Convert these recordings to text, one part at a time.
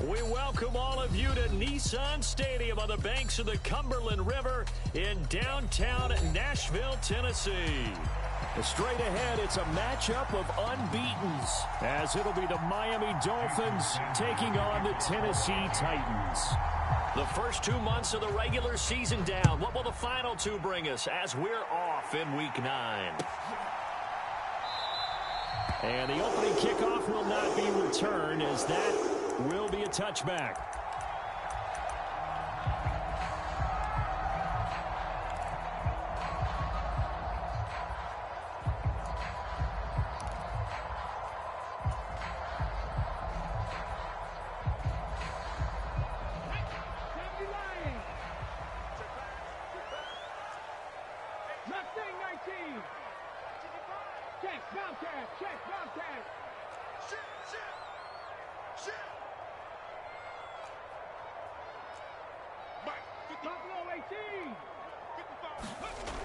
We welcome all of you to Nissan Stadium on the banks of the Cumberland River in downtown Nashville, Tennessee. Straight ahead, it's a matchup of unbeatens, as it'll be the Miami Dolphins taking on the Tennessee Titans. The first 2 months of the regular season down. What will the final two bring us as we're off in Week 9? And the opening kickoff will not be returned, as that will be a touchback.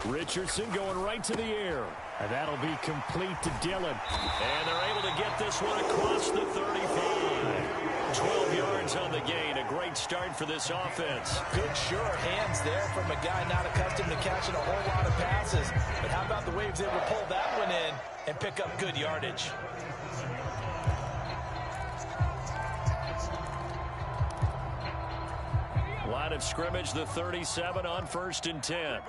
Richardson going right to the air. And that'll be complete to Dillon. And they're able to get this one across the 35. 12 yards on the gain. A great start for this offense. Good sure hands there from a guy not accustomed to catching a whole lot of passes. But how about the way he was able to pull that one in and pick up good yardage? Line of scrimmage, the 37 on 1st and 10.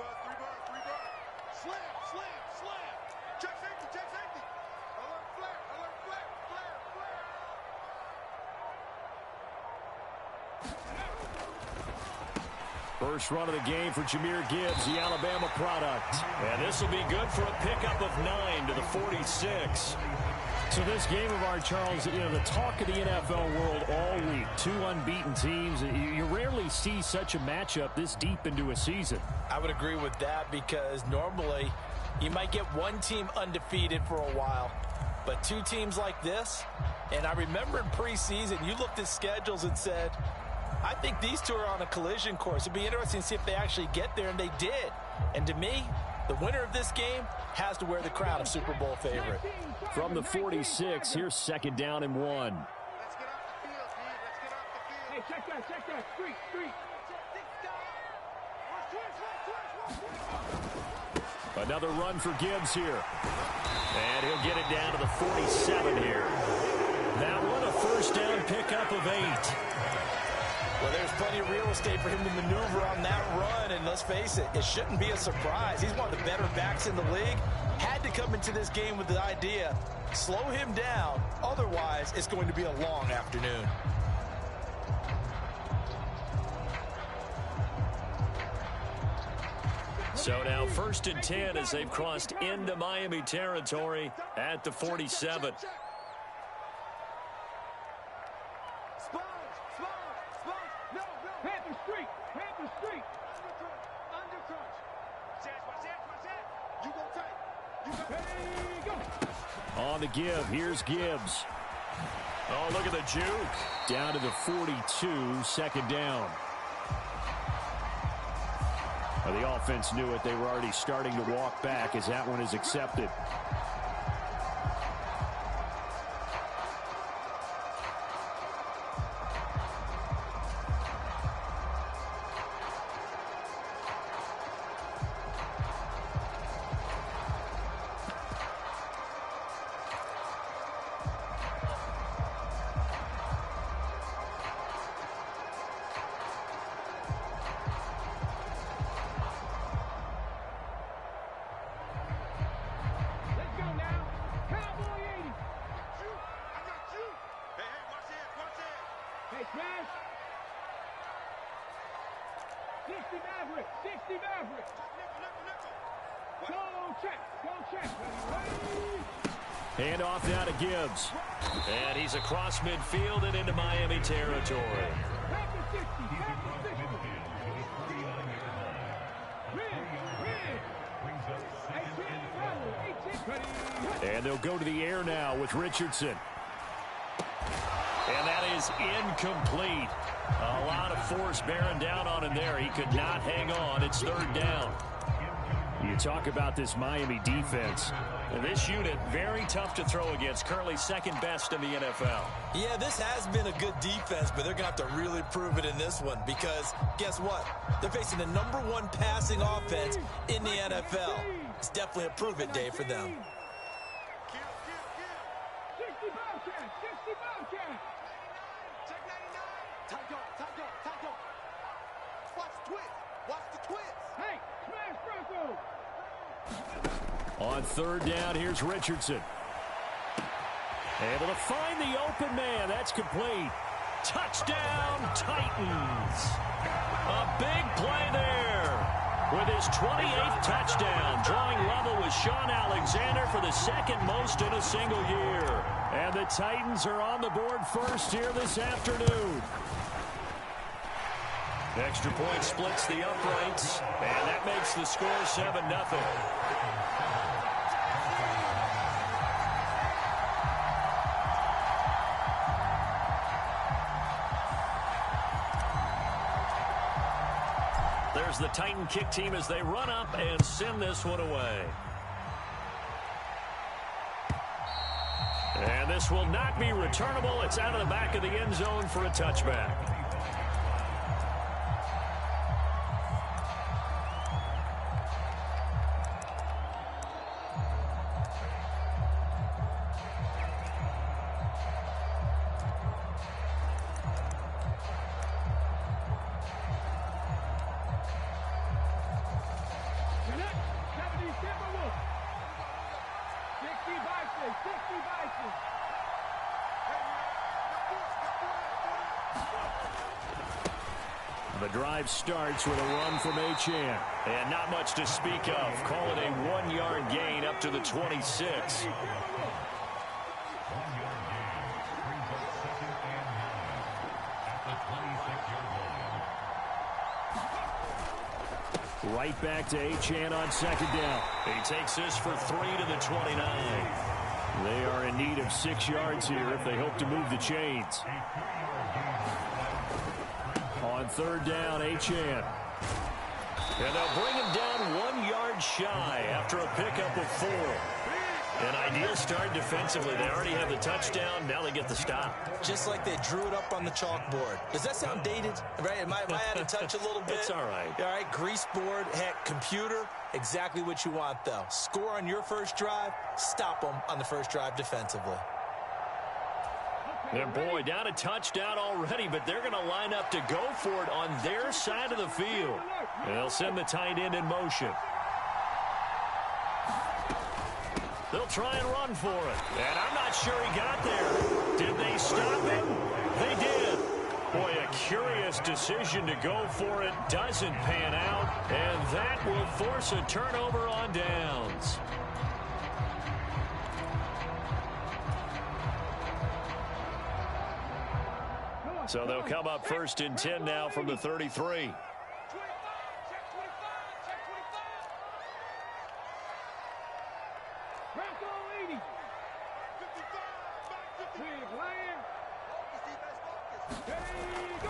First run of the game for Jahmyr Gibbs, the Alabama product. And this will be good for a pickup of 9 to the 46. So this game of ours, Charles, the talk of the NFL world all week. Two unbeaten teams. You rarely see such a matchup this deep into a season. I would agree with that, because normally you might get one team undefeated for a while. But two teams like this, and I remember in preseason, you looked at schedules and said, I think these two are on a collision course. It'd be interesting to see if they actually get there, and they did. And to me, the winner of this game has to wear the crown of Super Bowl favorite. From the 46, here's 2nd down and 1. Let's get off the field, dude. Let's get off the field. Hey, check that. Street. Another run for Gibbs here. And he'll get it down to the 47 here. That one, a first down pickup of 8. Well, there's plenty of real estate for him to maneuver on that run, and let's face it, it shouldn't be a surprise. He's one of the better backs in the league. Had to come into this game with the idea, slow him down, otherwise it's going to be a long afternoon. So now 1st and 10 as they've crossed into Miami territory at the 47. On the give, here's Gibbs. Oh, look at the juke. Down to the 42, 2nd down. Well, the offense knew it. They were already starting to walk back as that one is accepted. Hand off now to Gibbs. And he's across midfield and into Miami territory. And they'll go to the air now with Richardson. And that is incomplete. A lot of force bearing down on him there. He could not hang on. It's 3rd down. You talk about this Miami defense. This unit, very tough to throw against. Currently second best in the NFL. Yeah, this has been a good defense, but they're going to have to really prove it in this one because guess what? They're facing the #1 passing offense in the NFL. It's definitely a prove-it day for them. 60 Bobcat! 60 Bobcat! Check 99! Tight go! Watch the twist! Watch the twist! Hey! Smash Bronco! On third down, here's Richardson. Able to find the open man. That's complete. Touchdown, Titans. A big play there. With his 28th touchdown, drawing level with Sean Alexander for the second most in a single year. And the Titans are on the board first here this afternoon. Extra point splits the uprights, and that makes the score 7-0. There's the Titan kick team as they run up and send this one away. And this will not be returnable. It's out of the back of the end zone for a touchback. The drive starts with a run from Achane. And not much to speak of. Call it a 1-yard gain up to the 26. Right back to Achane on second down. He takes this for 3 to the 29. They are in need of 6 yards here if they hope to move the chains. On third down, Achane. And they'll bring him down 1 yard shy after a pickup of 4. An ideal start defensively. They already have the touchdown. Now they get the stop. Just like they drew it up on the chalkboard. Does that sound dated? Right? Am I out of touch a little bit? It's all right. All right, grease board, heck, computer. Exactly what you want, though. Score on your first drive. Stop them on the first drive defensively. And boy, down a touchdown already, but they're going to line up to go for it on their side of the field. And they'll send the tight end in motion. They'll try and run for it. And I'm not sure he got there. Did they stop him? They did. Boy, a curious decision to go for it doesn't pan out. And that will force a turnover on downs. So they'll come up first and 10 now from the 33.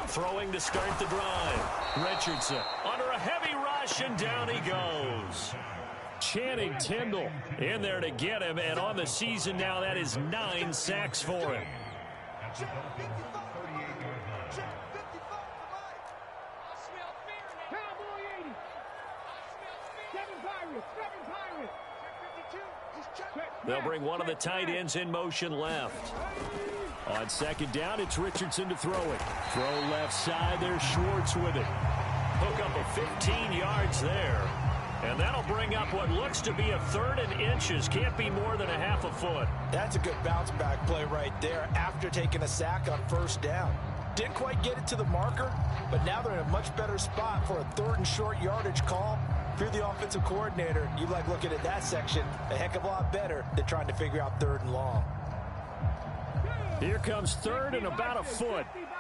Throwing to start the drive. Richardson under a heavy rush, and down he goes. Channing Tindall in there to get him, and on the season now, that is 9 sacks for him. They'll bring one of the tight ends in motion left. On second down, it's Richardson to throw it. Throw left side, there's Schwartz with it. Hook up of 15 yards there. And that'll bring up what looks to be a 3rd and inches. Can't be more than a half a foot. That's a good bounce back play right there after taking a sack on first down. Didn't quite get it to the marker, but now they're in a much better spot for a 3rd and short yardage call. If you're the offensive coordinator, you like looking at that section a heck of a lot better than trying to figure out 3rd and long. Here comes 3rd and about a foot. 19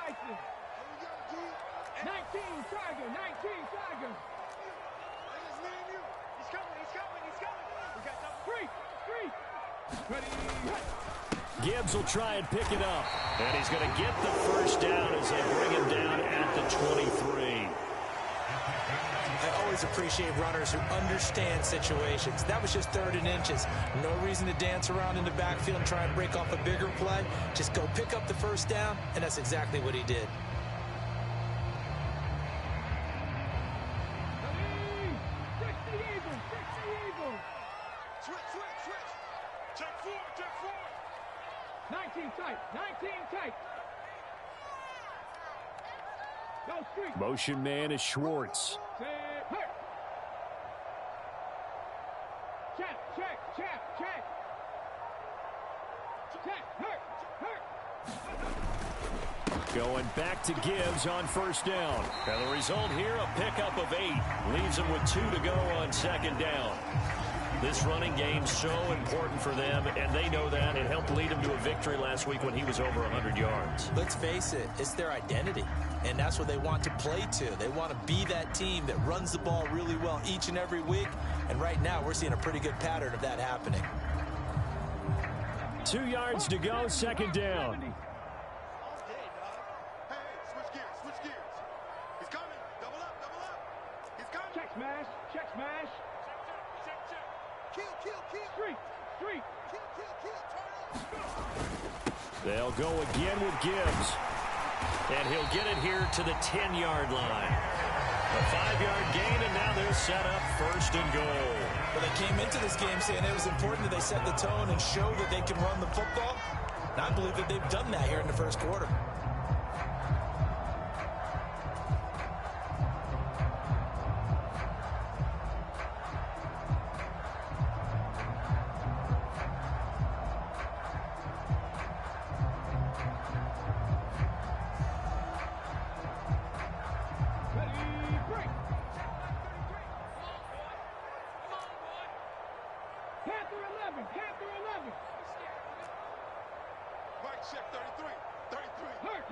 Tiger, 19 Tiger. He's coming. We got three. Gibbs will try and pick it up. And he's going to get the first down as they bring him down at the 23. I always always appreciate runners who understand situations. That was just 3rd and inches. No reason to dance around in the backfield and try and break off a bigger play. Just go pick up the first down, and that's exactly what he did. Switch. Check forward. 19 tight. Go street. Motion man is Schwartz. Going back to Gibbs on first down. And the result here, a pickup of 8. Leaves them with 2 to go on second down. This running game's so important for them, and they know that. It helped lead them to a victory last week when he was over 100 yards. Let's face it, it's their identity, and that's what they want to play to. They want to be that team that runs the ball really well each and every week, and right now we're seeing a pretty good pattern of that happening. 2 yards to go, second down. Hey, switch gears. He's coming. Double up. He's coming. Check smash. Check. Kill. Street. Kill. They'll go again with Gibbs. And he'll get it here to the 10-yard line. A 5-yard gain, and now they're set up 1st and goal. Well, they came into this game saying it was important that they set the tone and show that they can run the football. And I believe that they've done that here in the first quarter.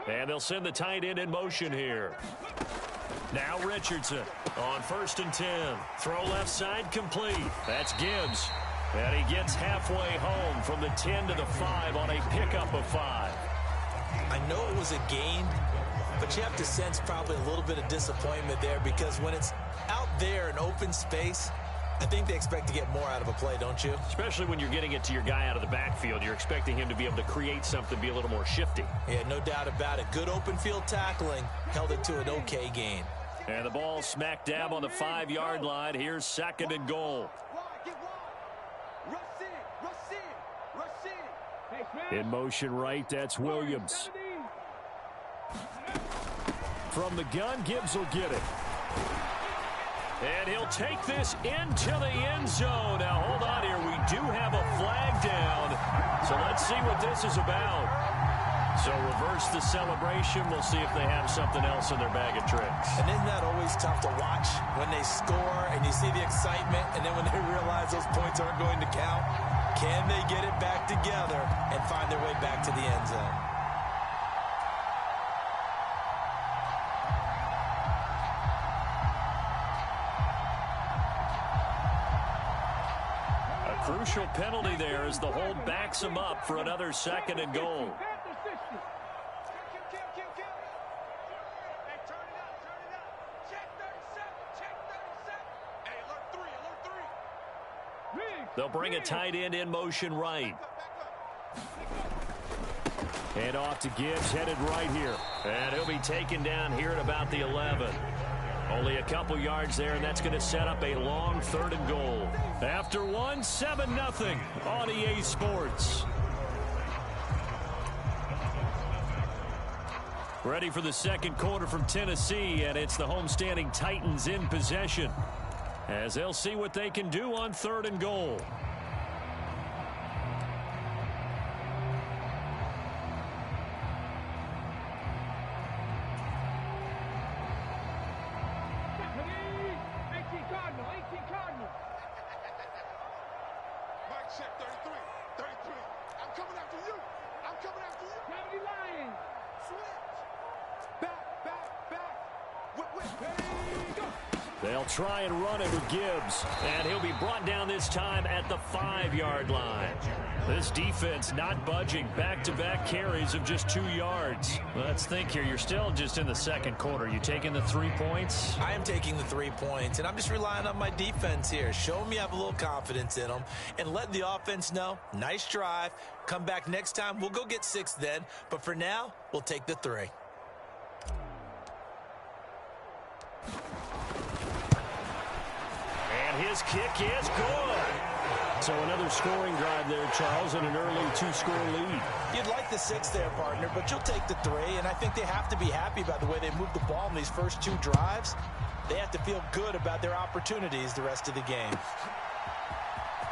And they'll send the tight end in motion here. Now Richardson on 1st and 10. Throw left side complete. That's Gibbs. And he gets halfway home from the 10 to the 5 on a pickup of 5. I know it was a gain, but you have to sense probably a little bit of disappointment there, because when it's out there in open space, I think they expect to get more out of a play, don't you? Especially when you're getting it to your guy out of the backfield. You're expecting him to be able to create something, be a little more shifty. Yeah, no doubt about it. Good open field tackling. Held it to an okay gain. And the ball smack dab on the 5-yard line. Here's 2nd and goal. In motion right, that's Williams. From the gun, Gibbs will get it. And he'll take this into the end zone. Now, hold on here. We do have a flag down. So let's see what this is about. So reverse the celebration. We'll see if they have something else in their bag of tricks. And isn't that always tough to watch when they score and you see the excitement, and then when they realize those points aren't going to count? Can they get it back together and find their way back to the end zone? Crucial penalty there as the hold backs him up for another 2nd and goal. They'll bring a tight end in motion right. And off to Gibbs, headed right here. And he'll be taken down here at about the 11. Only a couple yards there, and that's going to set up a long 3rd and goal. After one, 7-0 on EA Sports. Ready for the second quarter from Tennessee, and it's the homestanding Titans in possession, as they'll see what they can do on 3rd and goal. They'll try and run it with Gibbs. And he'll be brought down this time at the 5-yard line. This defense not budging. Back-to-back carries of just 2 yards. Let's think here. You're still just in the second quarter. You taking the 3 points? I am taking the 3 points, and I'm just relying on my defense here. Show them you have a little confidence in them, and let the offense know, nice drive. Come back next time. We'll go get 6 then. But for now, we'll take the 3. And his kick is good. So another scoring drive there, Charles, and an early 2-score lead. You'd like the 6 there, partner, but you'll take the 3, and I think they have to be happy about the way they moved the ball in these first 2 drives. They have to feel good about their opportunities the rest of the game.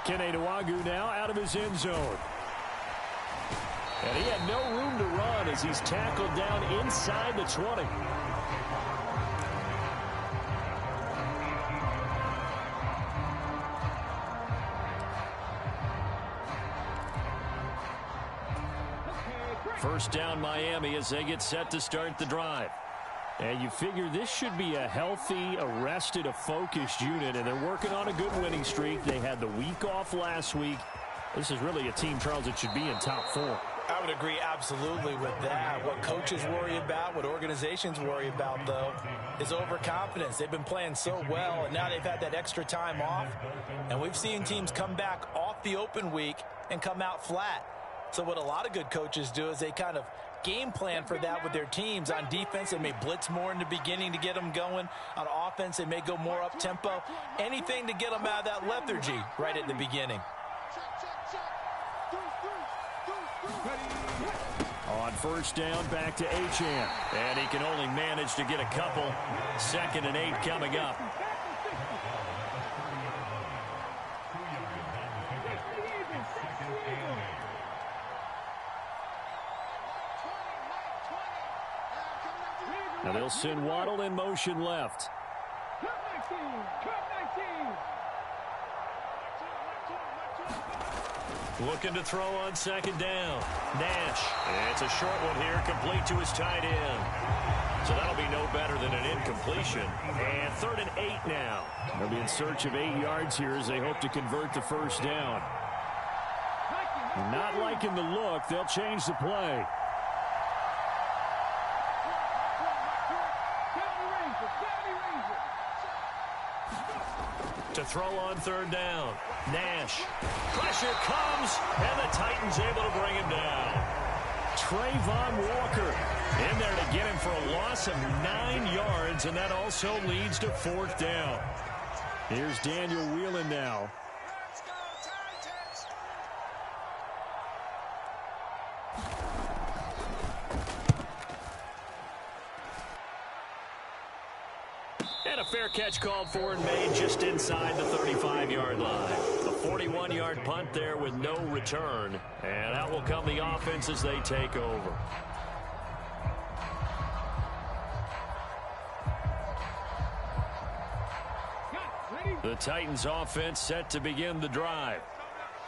Kene Nwagu now out of his end zone. And he had no room to run as he's tackled down inside the 20. First down Miami as they get set to start the drive. And you figure this should be a healthy, a rested, a focused unit, and they're working on a good winning streak. They had the week off last week. This is really a team, Charles, that should be in top 4. I would agree absolutely with that. What coaches worry about, what organizations worry about, though, is overconfidence. They've been playing so well, and now they've had that extra time off. And we've seen teams come back off the open week and come out flat. So what a lot of good coaches do is they kind of game plan for that with their teams. On defense, they may blitz more in the beginning to get them going. On offense, they may go more up-tempo. Anything to get them out of that lethargy right at the beginning. On first down, back to Achane. And he can only manage to get a couple. 2nd and 8 coming up. Now they'll send Waddle in motion left. Looking to throw on 2nd down. Nash. It's a short one here, complete to his tight end. So that'll be no better than an incompletion. And 3rd and 8 now. They'll be in search of 8 yards here as they hope to convert the first down. Not liking the look. They'll change the play. To throw on 3rd down. Nash. Pressure comes, and the Titans able to bring him down. Trayvon Walker in there to get him for a loss of 9 yards, and that also leads to 4th down. Here's Daniel Whelan now. And a fair catch called for and made just inside the 35-yard line. A 41-yard punt there with no return. And out will come the offense as they take over. The Titans offense set to begin the drive.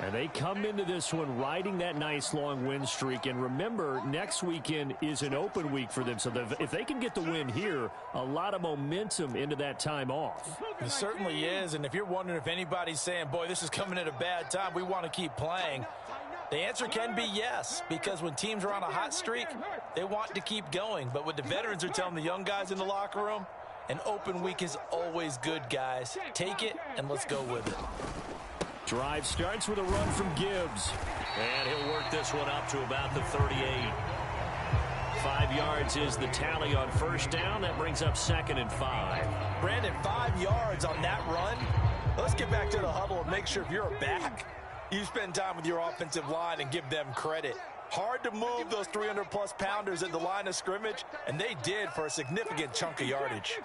And they come into this one riding that nice long win streak. And remember, next weekend is an open week for them. So if they can get the win here, a lot of momentum into that time off. It certainly is. And if you're wondering if anybody's saying, boy, this is coming at a bad time, we want to keep playing, the answer can be yes. Because when teams are on a hot streak, they want to keep going. But what the veterans are telling the young guys in the locker room, an open week is always good, guys. Take it and let's go with it. Drive starts with a run from Gibbs. And he'll work this one up to about the 38. 5 yards is the tally on first down. That brings up 2nd and 5. Brandon, 5 yards on that run. Let's get back to the huddle and make sure if you're a back, you spend time with your offensive line and give them credit. Hard to move those 300-plus pounders at the line of scrimmage, and they did for a significant chunk of yardage.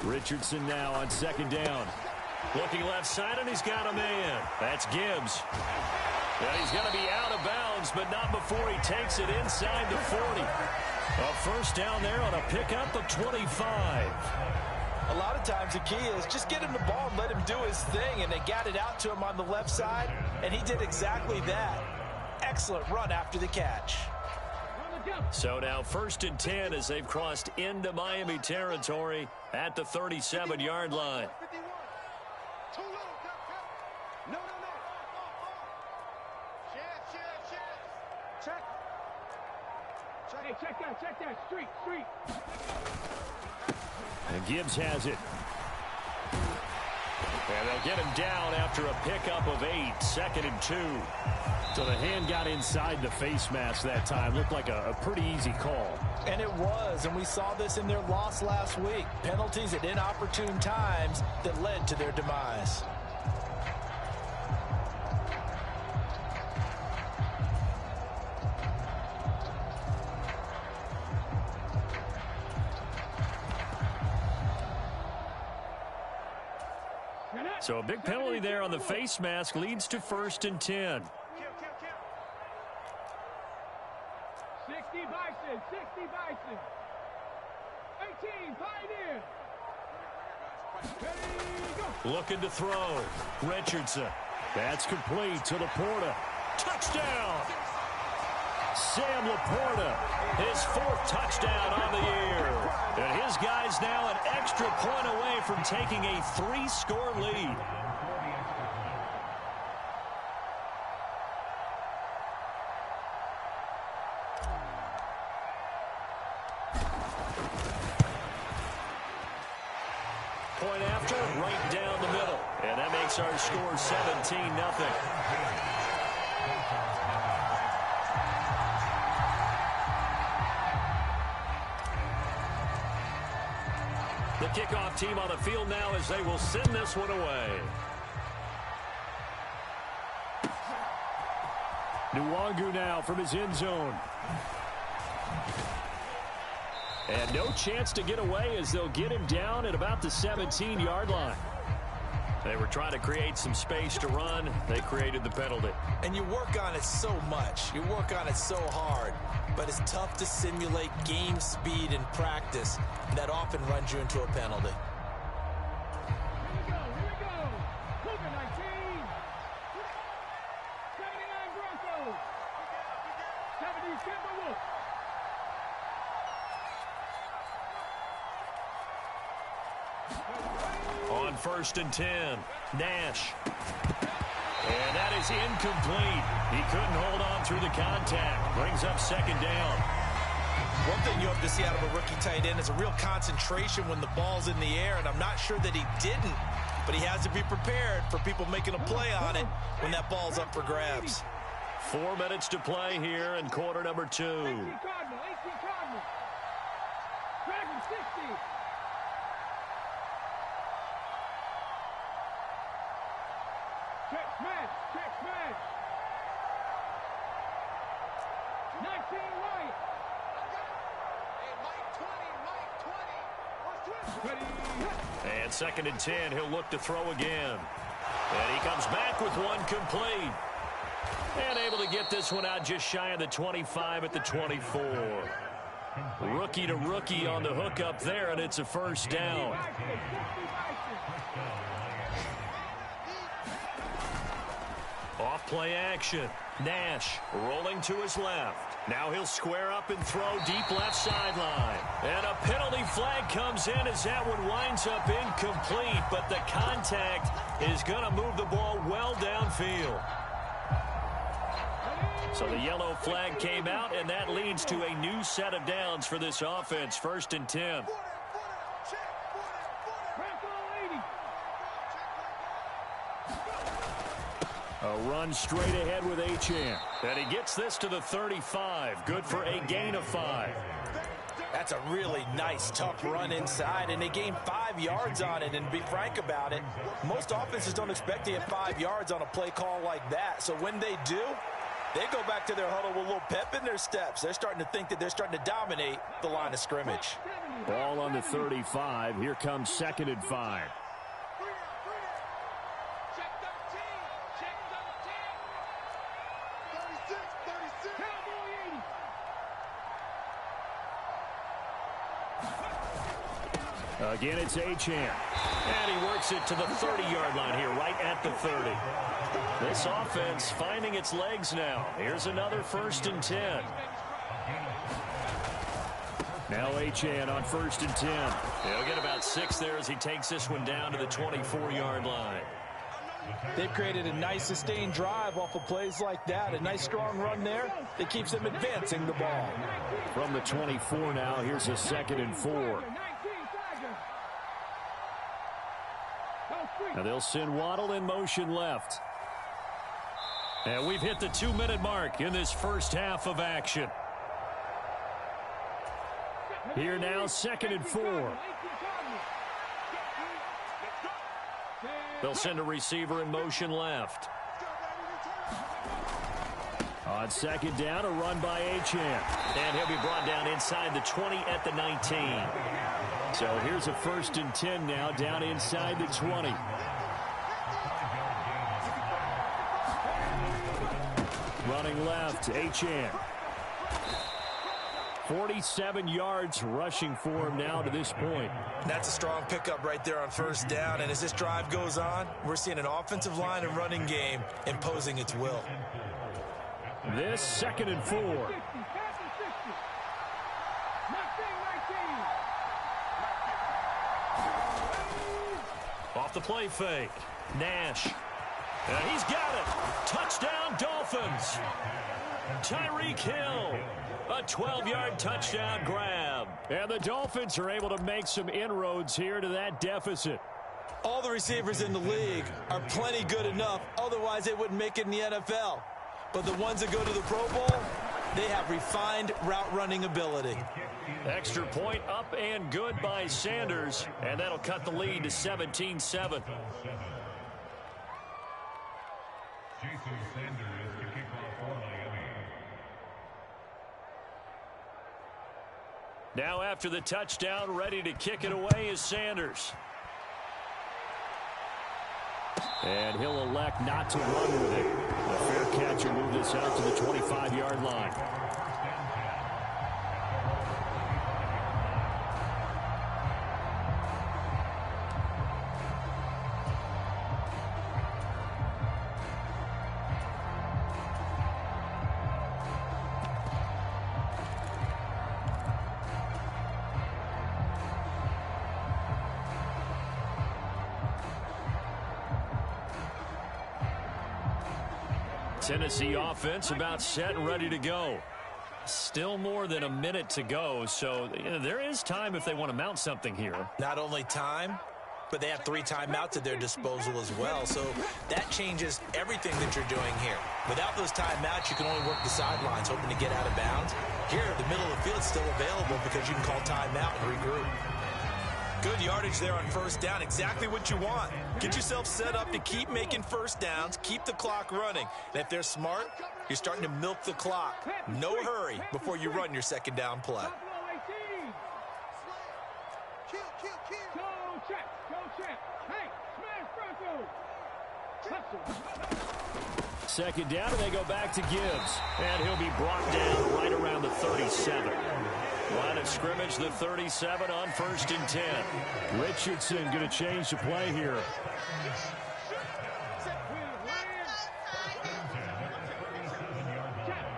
Richardson now on 2nd down. Looking left side, and he's got a man. That's Gibbs. Well, he's going to be out of bounds, but not before he takes it inside the 40. A first down there on a pickup of 25. A lot of times the key is just get him the ball and let him do his thing, and they got it out to him on the left side, and he did exactly that. excellent run after the catch. So now 1st and 10 as they've crossed into Miami territory at the 37-yard line. Check that. Street. And Gibbs has it. And they'll get him down after a pickup of 8, 2nd and 2. So the hand got inside the face mask that time. Looked like a pretty easy call. And it was, and we saw this in their loss last week. Penalties at inopportune times that led to their demise. So a big penalty there on the face mask leads to 1st and 10. 60 Bison. 18 Pioneer. Looking to throw. Richardson. That's complete to Laporta. Touchdown! Sam Laporta, his 4th touchdown on the year. And his guys now an extra point away from taking a 3-score lead. Point after, right down the middle. And that makes our score 17-0. The kickoff team on the field now as they will send this one away. Nwangu now from his end zone. And no chance to get away as they'll get him down at about the 17-yard line. They were trying to create some space to run. They created the penalty. And you work on it so much. You work on it so hard. But it's tough to simulate game speed in practice. And that often runs you into a penalty. Here we go. Cougar 19. 79 Broncos. 70 Timberwolves. On 1st and 10, Nash. And that is incomplete. He couldn't hold on through the contact. Brings up 2nd down. One thing you have to see out of a rookie tight end is a real concentration when the ball's in the air, and I'm not sure that he didn't, but he has to be prepared for people making a play on it when that ball's up for grabs. 4 minutes to play here in quarter number 2. 18 Cardinal. Dragon 60. Check smash. 19 Wyatt. Hey, Mike 20. And 2nd and 10, he'll look to throw again. And he comes back with one complete. And able to get this one out just shy of the 25 at the 24. Rookie to rookie on the hook up there, and it's a 1st down. Off play action. Nash rolling to his left. Now he'll square up and throw deep left sideline. And a penalty flag comes in as that one winds up incomplete, but the contact is going to move the ball well downfield. So the yellow flag came out, and that leads to a new set of downs for this offense. 1st and 10. A run straight ahead with Achane. And he gets this to the 35. Good for a gain of 5. That's a really nice, tough run inside, and they gained 5 yards on it. And to be frank about it, most offenses don't expect to get 5 yards on a play call like that. So when they do, they go back to their huddle with a little pep in their steps. They're starting to think that they're starting to dominate the line of scrimmage. Ball on the 35. Here comes 2nd and 5. Again, it's Achane. And he works it to the 30-yard line here, right at the 30. This offense finding its legs now. Here's another 1st and 10. Now Achane on 1st and 10. He'll get about 6 there as he takes this one down to the 24-yard line. They've created a nice sustained drive off of plays like that. A nice strong run there that keeps them advancing the ball. From the 24 now, here's a 2nd and 4. Now they'll send Waddle in motion left. And we've hit the 2-minute mark in this first half of action. Here now, 2nd and 4. They'll send a receiver in motion left. On 2nd down, a run by Achane. And he'll be brought down inside the 20 at the 19. So here's a 1st and 10 now, down inside the 20. Running left, Achane. 47 yards rushing for him now to this point. That's a strong pickup right there on 1st down. And as this drive goes on, we're seeing an offensive line and running game imposing its will. This 2nd and 4. Off the play fake. Nash. And he's got it. Touchdown, Dolphins. Tyreek Hill. A 12-yard touchdown grab. And the Dolphins are able to make some inroads here to that deficit. All the receivers in the league are plenty good enough. Otherwise, they wouldn't make it in the NFL. But the ones that go to the Pro Bowl, they have refined route running ability. Extra point up and good by Sanders. And that'll cut the lead to 17-7. Now after the touchdown, ready to kick it away is Sanders. And he'll elect not to run with it. A fair catch will move this out to the 25-yard line. Tennessee offense about set and ready to go. Still more than a minute to go, so there is time if they want to mount something here. Not only time, but they have 3 timeouts at their disposal as well, so that changes everything that you're doing here. Without those timeouts, you can only work the sidelines, hoping to get out of bounds. Here, the middle of the field is still available because you can call timeout and regroup. Good yardage there on 1st down. Exactly what you want. Get yourself set up to keep making 1st downs, keep the clock running. And if they're smart, you're starting to milk the clock. No hurry before you run your 2nd down play. Second down, and they go back to Gibbs. And he'll be brought down right around the 37. Line of scrimmage, the 37 on 1st and 10. Richardson going to change the play here.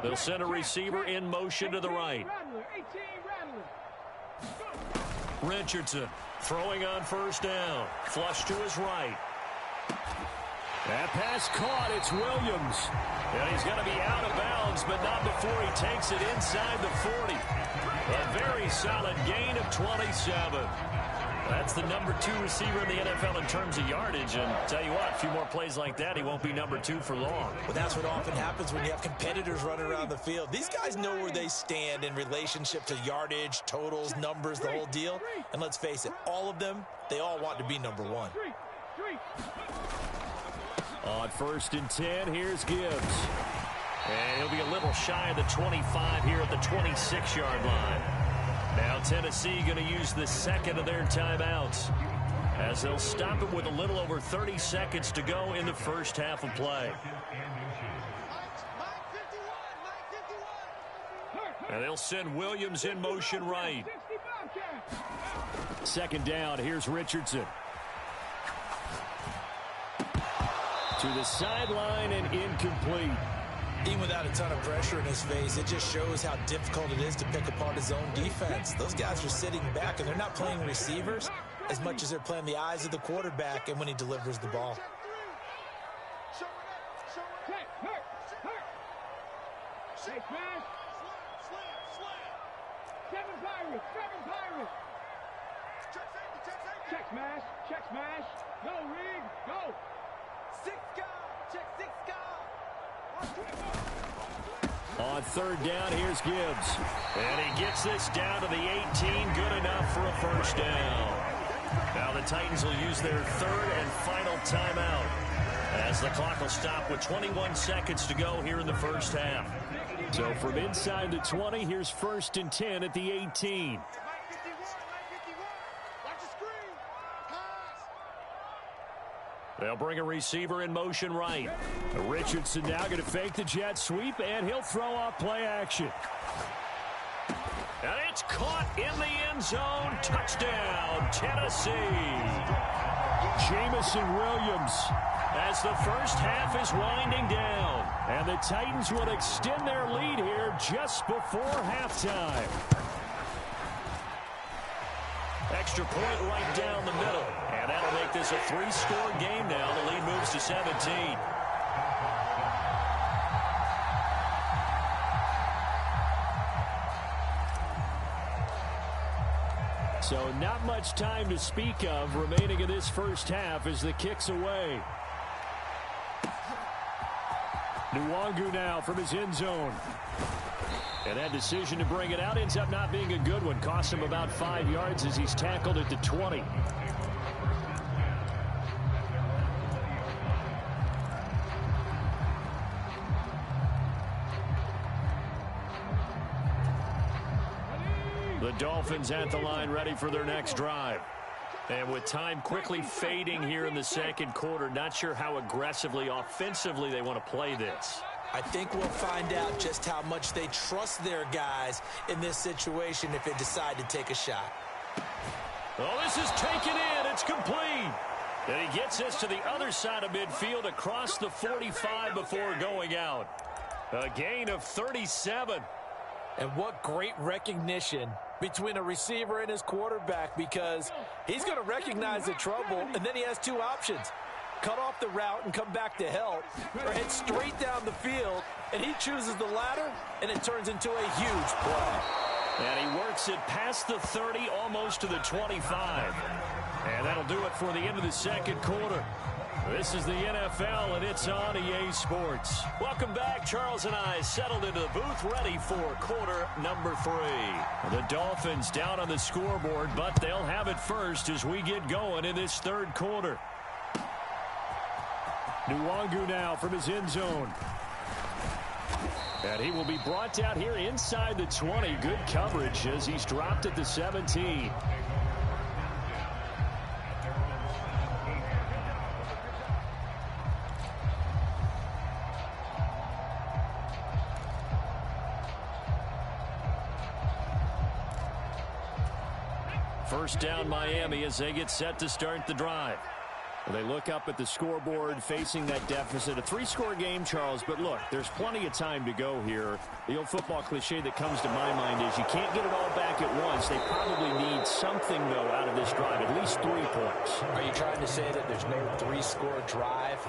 They'll send a receiver in motion to the right. Richardson throwing on 1st down. Flush to his right. That pass caught. It's Williams. And he's going to be out of bounds, but not before he takes it inside the 40. A very solid gain of 27. That's the number 2 receiver in the NFL in terms of yardage. And tell you what, a few more plays like that, he won't be number 2 for long. But that's what often happens when you have competitors running around the field. These guys know where they stand in relationship to yardage, totals, numbers, the whole deal. And let's face it, all of them, they all want to be number 1. On 1st and 10, here's Gibbs. And he'll be a little shy of the 25 here at the 26-yard line. Now Tennessee going to use the 2nd of their timeouts as they'll stop it with a little over 30 seconds to go in the first half of play. And they'll send Williams in motion right. Second down, here's Richardson. To the sideline and incomplete. Even without a ton of pressure in his face, it just shows how difficult it is to pick apart his own defense. Those guys are sitting back, and they're not playing receivers as much as they're playing the eyes of the quarterback and when he delivers the ball. Check smash, check smash. Go, Rig, go. Six guard, check six guard. On third down, here's Gibbs. And he gets this down to the 18, good enough for a first down. Now the Titans will use their third and final timeout as the clock will stop with 21 seconds to go here in the first half. So from inside the 20, here's 1st and 10 at the 18. They'll bring a receiver in motion right. Richardson now going to fake the jet sweep, and he'll throw off play action. And it's caught in the end zone. Touchdown, Tennessee. Jamison Williams as the first half is winding down. And the Titans will extend their lead here just before halftime. Extra point right down the middle. And that'll make this a 3-score game now. The lead moves to 17. So not much time to speak of remaining in this first half as the kick's away. Nwangu now from his end zone. And that decision to bring it out ends up not being a good one. Cost him about 5 yards as he's tackled at the 20. The Dolphins at the line ready for their next drive. And with time quickly fading here in the second quarter, not sure how aggressively, offensively they want to play this. I think we'll find out just how much they trust their guys in this situation if they decide to take a shot. Oh, this is taken in. It's complete. And he gets us to the other side of midfield across the 45 before going out. A gain of 37. And what great recognition between a receiver and his quarterback, because he's going to recognize the trouble, and then he has two options. Cut off the route and come back to help, or head straight down the field, and he chooses the latter, and it turns into a huge play. And he works it past the 30, almost to the 25. And that'll do it for the end of the second quarter. This is the NFL, and it's on EA Sports. Welcome back. Charles and I settled into the booth, ready for quarter number 3. The Dolphins down on the scoreboard, but they'll have it first as we get going in this third quarter. Nwangu now from his end zone. And he will be brought down here inside the 20. Good coverage as he's dropped at the 17. First down Miami as they get set to start the drive. They look up at the scoreboard facing that deficit. A 3-score game, Charles, but look, there's plenty of time to go here. The old football cliche that comes to my mind is you can't get it all back at once. They probably need something, though, out of this drive, at least 3 points. Are you trying to say that there's no 3-score drive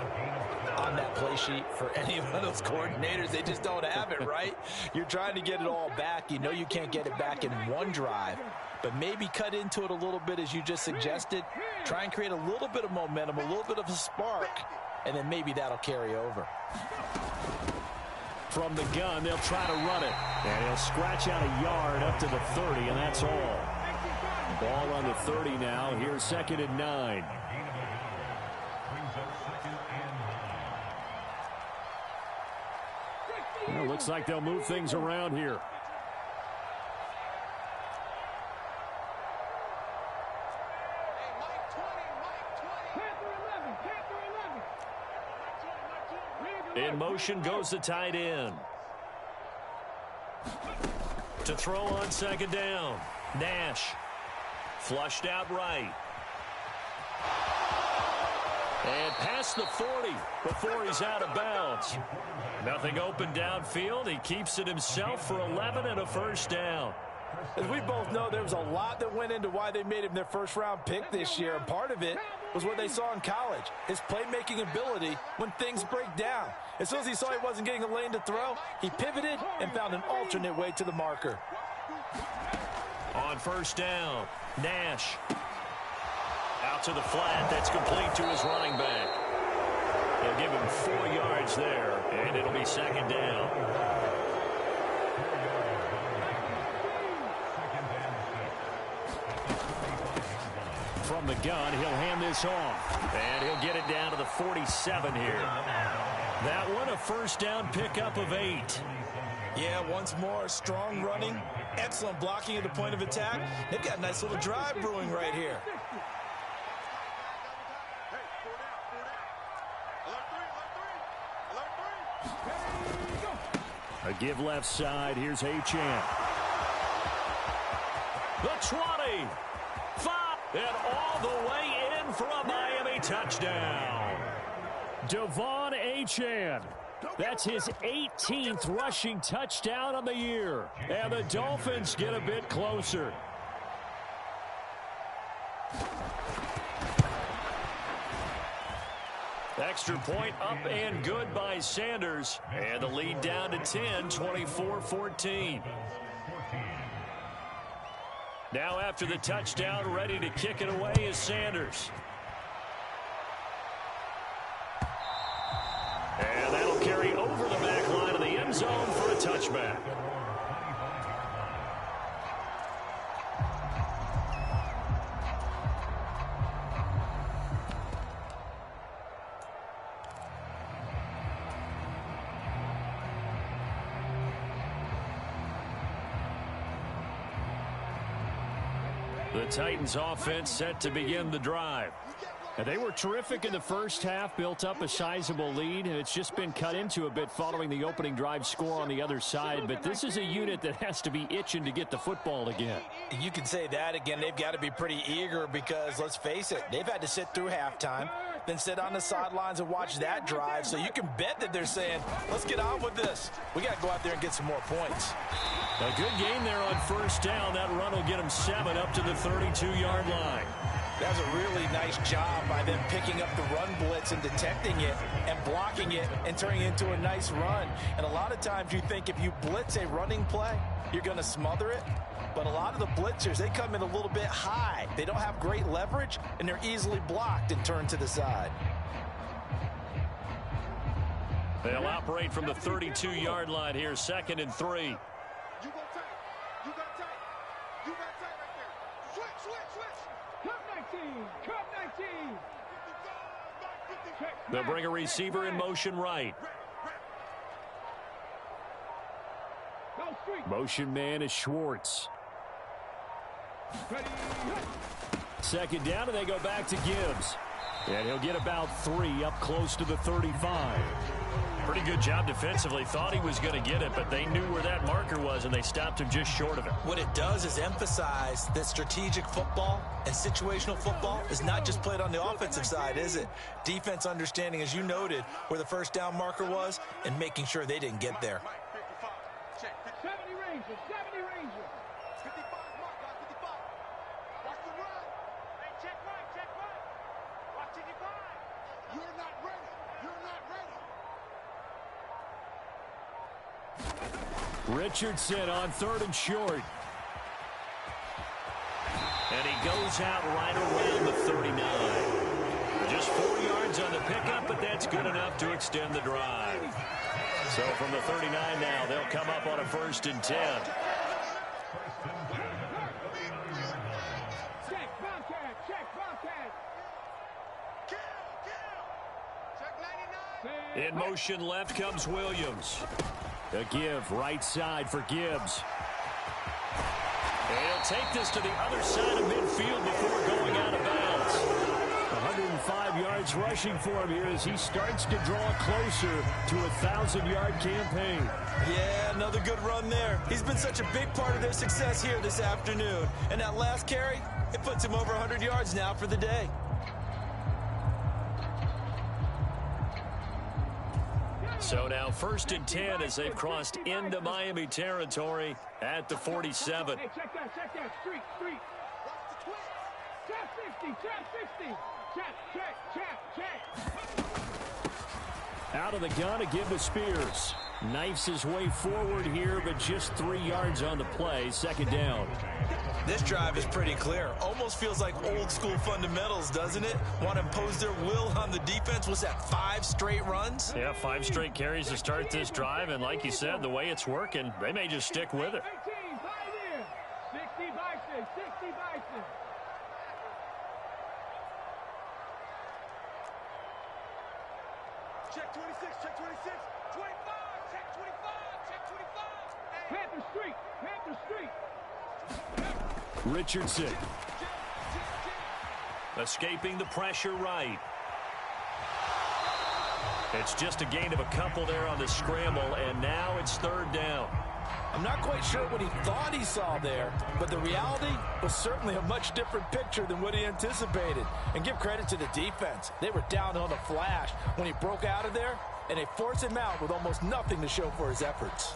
on that play sheet for any of those coordinators? They just don't have it, right? You're trying to get it all back. You know you can't get it back in one drive. But maybe cut into it a little bit as you just suggested. Try and create a little bit of momentum, a little bit of a spark, and then maybe that'll carry over. From the gun, they'll try to run it. And he'll scratch out a yard up to the 30, and that's all. Ball on the 30 now. Here's 2nd and 9. Well, looks like they'll move things around here. In motion goes the tight end. To throw on 2nd down. Nash Flushed out right. And past the 40 before he's out of bounds. Nothing open downfield. He keeps it himself for 11 and a first down. As we both know, there was a lot that went into why they made him their first-round pick this year. And part of it was what they saw in college, his playmaking ability when things break down. As soon as he saw he wasn't getting a lane to throw, he pivoted and found an alternate way to the marker. On first down, Nash. Out to the flat. That's complete to his running back. They'll give him 4 yards there, and it'll be second down. From the gun, he'll hand this off. And he'll get it down to the 47 here. That one, a first down pickup of 8. Yeah, once more, strong running, excellent blocking at the point of attack. They've got a nice little drive brewing right here. A give left side. Here's Achane. The 20. 5. And all the way in for a Miami touchdown. Devon Achane. That's his 18th rushing touchdown on the year. And the Dolphins get a bit closer. Extra point up and good by Sanders. And the lead down to 10, 24-14. Now after the touchdown, ready to kick it away is Sanders. And that'll carry over the back line of the end zone for a touchback. The Titans offense set to begin the drive. And they were terrific in the first half, built up a sizable lead, and it's just been cut into a bit following the opening drive score on the other side. But this is a unit that has to be itching to get the football again. You can say that again. They've got to be pretty eager because, let's face it, they've had to sit through halftime, then sit on the sidelines and watch that drive. So you can bet that they're saying, let's get on with this. We got to go out there and get some more points. A good game there on first down. That run will get them 7 up to the 32-yard line. That was a really nice job by them picking up the run blitz and detecting it and blocking it and turning it into a nice run. And a lot of times you think if you blitz a running play, you're going to smother it. But a lot of the blitzers, they come in a little bit high. They don't have great leverage, and they're easily blocked and turned to the side. They'll operate from the 32-yard line here, 2nd and 3. You go tight. You got tight. You got tight right there. Switch, switch, switch. Cut 19. Cut 19. They'll bring a receiver in motion right. Motion man is Schwartz. Second down, and they go back to Gibbs. And he'll get about 3 up close to the 35. Pretty good job defensively. Thought he was going to get it, but they knew where that marker was, and they stopped him just short of it. What it does is emphasize that strategic football and situational football is not just played on the offensive side, is it? Defense understanding, as you noted, where the first down marker was and making sure they didn't get there. 70 Ranger, 70 Ranger. 55, mark, 55. Watch the run. Hey, check right. Watch 55. You're not ready. You're not ready. Richardson on 3rd and short. And he goes out right around the 39. Just 4 yards on the pickup, but that's good enough to extend the drive. So from the 39 now, they'll come up on a 1st and 10. Check Bobcat. Check Bobcat. Kill. Check 99. In motion left comes Williams. A give right side for Gibbs. And he'll take this to the other side of midfield before going out of bounds. 105 yards rushing for him here as he starts to draw closer to a 1,000-yard campaign. Yeah, another good run there. He's been such a big part of their success here this afternoon. And that last carry, It puts him over 100 yards now for the day. So now 1st and 10 as they've crossed into Miami territory at the 47. Hey, check that, street. Check 60, check. Out of the gun to give to Spears. Knifes his way forward here, but just 3 yards on the play. 2nd down. This drive is pretty clear. Almost feels like old school fundamentals, doesn't it? Want to impose their will on the defense. Was that 5 straight runs? Yeah, 5 straight carries to start this drive. And like you said, the way it's working, they may just stick with it. 60 Bison. Check 26, 25, check 25. Panther Street. Richardson. Escaping the pressure right. It's just a gain of a couple there on the scramble, and now it's 3rd down. I'm not quite sure what he thought he saw there, but the reality was certainly a much different picture than what he anticipated. And give credit to the defense. They were down on the flash when he broke out of there, and they forced him out with almost nothing to show for his efforts.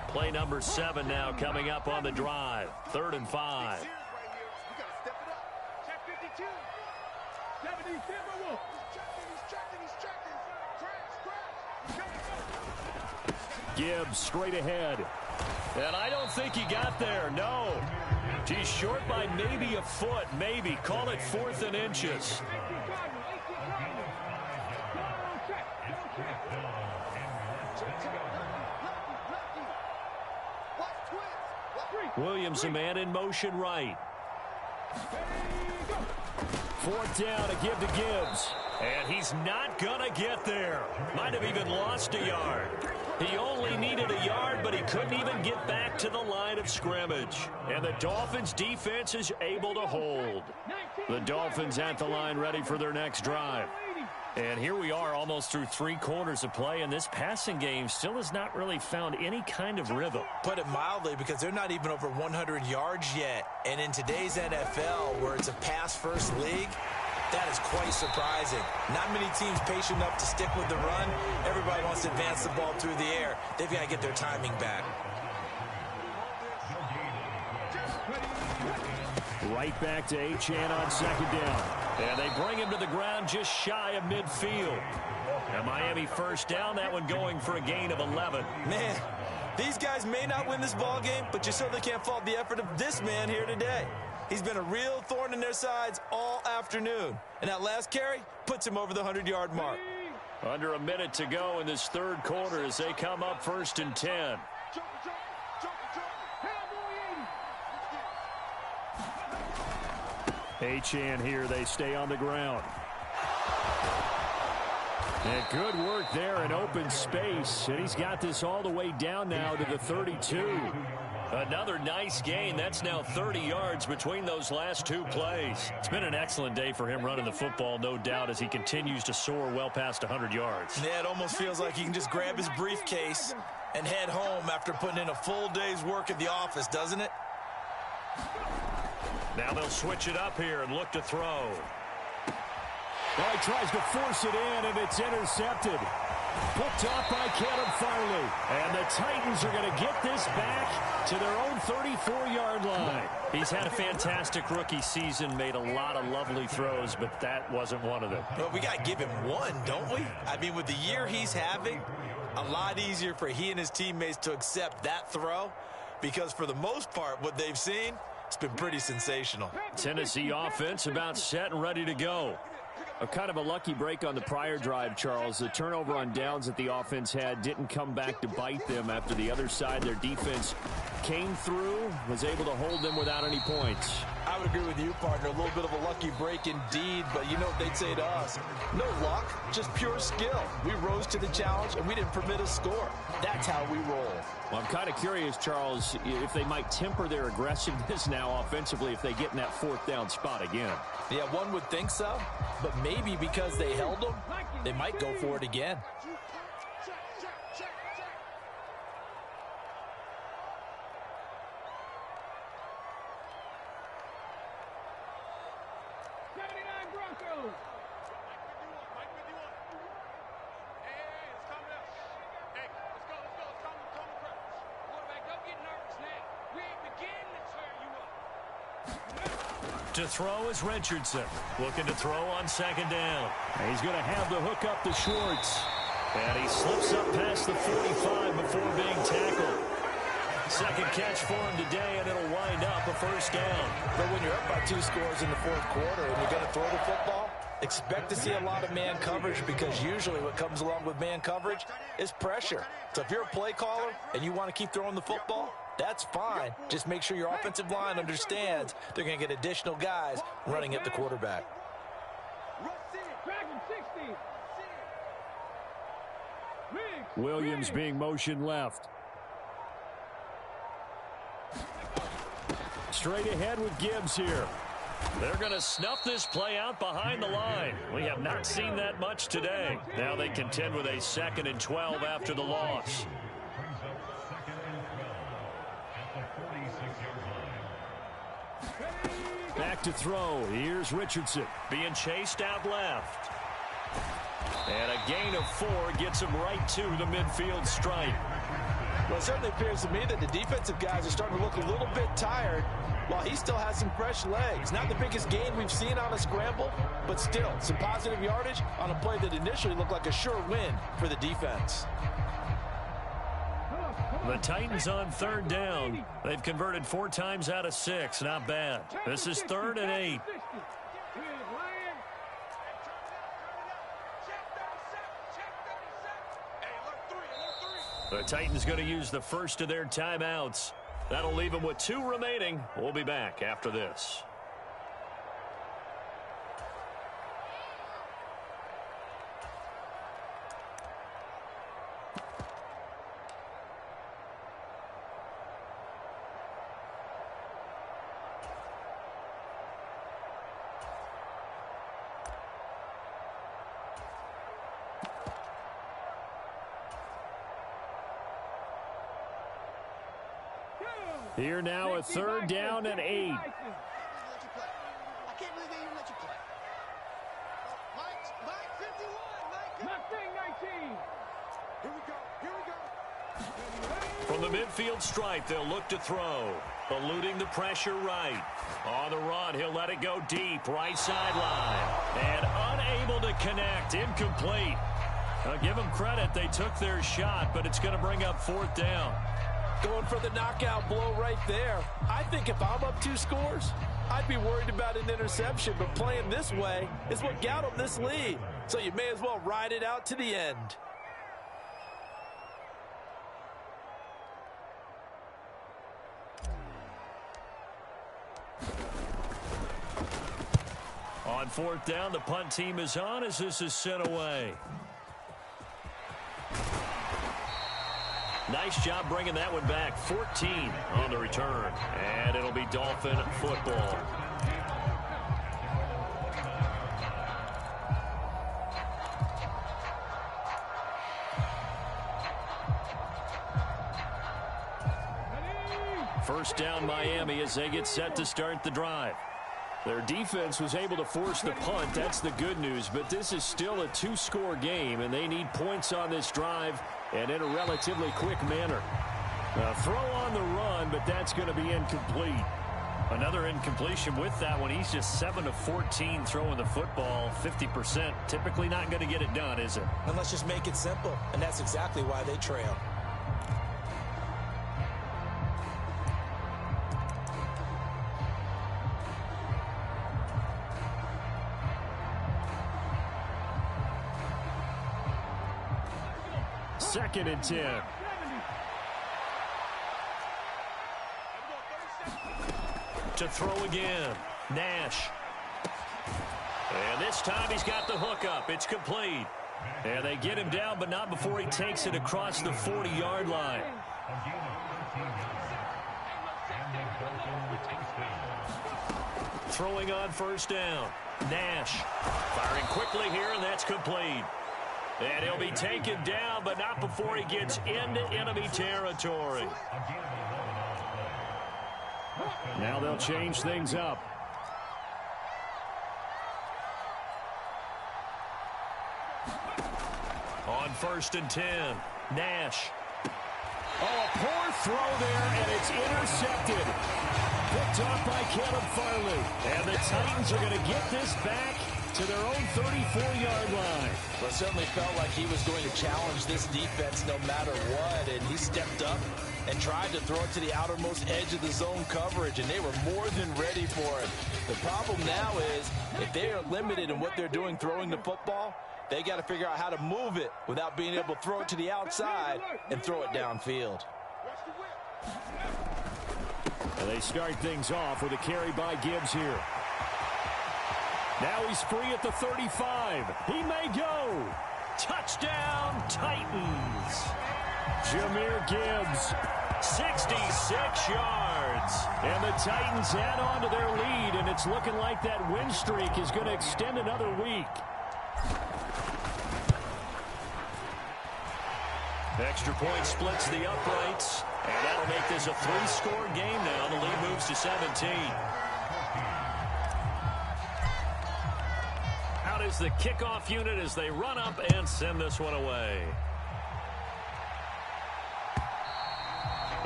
Play number 7 now coming up on the drive. 3rd and 5. Check 52. 70 Timberwolves. He's checking. Gibbs straight ahead. And I don't think he got there. No. He's short by maybe a foot. Maybe. Call it 4th and inches. Williams, a man in motion right. 4th down to give to Gibbs. And he's not going to get there. Might have even lost a yard. He only needed a yard, but he couldn't even get back to the line of scrimmage. And the Dolphins defense is able to hold. The Dolphins at the line ready for their next drive. And here we are almost through 3 quarters of play, and this passing game still has not really found any kind of rhythm. Put it mildly, because they're not even over 100 yards yet. And in today's NFL, where it's a pass-first league, that is quite surprising. Not many teams patient enough to stick with the run. Everybody wants to advance the ball through the air. They've got to get their timing back. Right back to Achane on 2nd down. And they bring him to the ground just shy of midfield. And Miami 1st down, that one going for a gain of 11. Man, these guys may not win this ball game, but you certainly can't fault the effort of this man here today. He's been a real thorn in their sides all afternoon. And that last carry puts him over the 100-yard mark. Under a minute to go in this 3rd quarter as they come up 1st and 10. Achane here, they stay on the ground. And good work there in open space. And he's got this all the way down now to the 32. Another nice gain. That's now 30 yards between those last 2 plays. It's been an excellent day for him running the football, no doubt, as he continues to soar well past 100 yards. Yeah, it almost feels like he can just grab his briefcase and head home after putting in a full day's work at the office, doesn't it? Now they'll switch it up here and look to throw. Well, he tries to force it in, and it's intercepted. Picked off by Caleb Farley. And the Titans are going to get this back to their own 34-yard line. He's had a fantastic rookie season, made a lot of lovely throws, but that wasn't one of them. Well, we got to give him one, don't we? I mean, with the year he's having, a lot easier for he and his teammates to accept that throw, because for the most part, what they've seen, it's been pretty sensational. Tennessee offense about set and ready to go. A kind of a lucky break on the prior drive, Charles. The turnover on downs that the offense had didn't come back to bite them after the other side. Their defense came through, was able to hold them without any points. I would agree with you, partner. A little bit of a lucky break indeed, but you know what they'd say to us. No luck, just pure skill. We rose to the challenge, and we didn't permit a score. That's how we roll. Well, I'm kind of curious, Charles, if they might temper their aggressiveness now offensively if they get in that fourth down spot again. Yeah, one would think so, but maybe because they held them, they might go for it again. To throw is Richardson. Looking to throw on second down. He's going to have the hook up to Schwartz. And he slips up past the 45 before being tackled. Second catch for him today, and it'll wind up a first down. But when you're up by 2 scores in the fourth quarter and you're going to throw the football, expect to see a lot of man coverage, because usually what comes along with man coverage is pressure. So if you're a play caller and you want to keep throwing the football, that's fine. Just make sure your offensive line understands they're going to get additional guys running at the quarterback. Williams being motioned left. Straight ahead with Gibbs here. They're going to snuff this play out behind the line. We have not seen that much today. Now they contend with a 2nd and 12 after the loss. Back to throw. Here's Richardson being chased out left. And a gain of 4 gets him right to the midfield stripe. Well, it certainly appears to me that the defensive guys are starting to look a little bit tired while he still has some fresh legs. Not the biggest gain we've seen on a scramble, but still some positive yardage on a play that initially looked like a sure win for the defense. The Titans on 3rd down. They've converted 4 times out of 6. Not bad. This is 3rd and 8. The Titans going to use the first of their timeouts. That'll leave them with 2 remaining. We'll be back after this. Here now, a 3rd down and 8. I can't believe they even let you play. Mike 51. Mustang 19. Here we go. From the midfield stripe, they'll look to throw. Eluding the pressure right. On the run, he'll let it go deep. Right sideline. And unable to connect. Incomplete. I'll give them credit. They took their shot, but it's going to bring up 4th down. Going for the knockout blow right there. I think if I'm up 2 scores, I'd be worried about an interception, but playing this way is what got them this lead. So you may as well ride it out to the end. On 4th down, the punt team is on as this is sent away. Nice job bringing that one back. 14 on the return. And it'll be Dolphin football. First down Miami as they get set to start the drive. Their defense was able to force the punt. That's the good news. But this is still a 2-score game, and they need points on this drive and in a relatively quick manner. Throw on the run, but that's going to be incomplete. Another incompletion with that one. He's just 7 of 14 throwing the football, 50%. Typically not going to get it done, is it? And let's just make it simple, and that's exactly why they trail. Second and 10. to throw again. Nash. And this time he's got the hook up. It's complete. And they get him down, but not before he takes it across the 40-yard line. Throwing on first down. Nash firing quickly here, and that's complete. And he'll be taken down, but not before he gets into enemy territory. Now they'll change things up. On 1st and 10, Nash. Oh, a poor throw there, and it's intercepted. Picked off by Caleb Farley. And the Titans are going to get this back to their own 34-yard line. Well, it certainly felt like he was going to challenge this defense no matter what, and he stepped up and tried to throw it to the outermost edge of the zone coverage, and they were more than ready for it. The problem now is if they are limited in what they're doing throwing the football, they got to figure out how to move it without being able to throw it to the outside and throw it downfield. And they start things off with a carry by Gibbs here. Now he's free at the 35. He may go. Touchdown, Titans. Jahmyr Gibbs, 66 yards. And the Titans add on to their lead, and it's looking like that win streak is going to extend another week. Extra point splits the uprights, and that'll make this a 3-score game now. The lead moves to 17. Out is the kickoff unit as they run up and send this one away.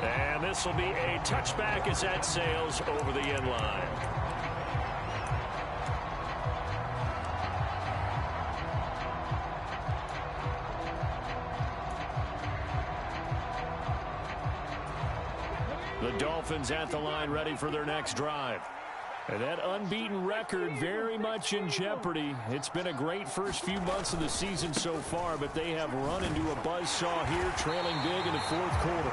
And this will be a touchback as that sails over the end line. The Dolphins at the line ready for their next drive. And that unbeaten record very much in jeopardy. It's been a great first few months of the season so far, but they have run into a buzzsaw here, trailing big in the fourth quarter.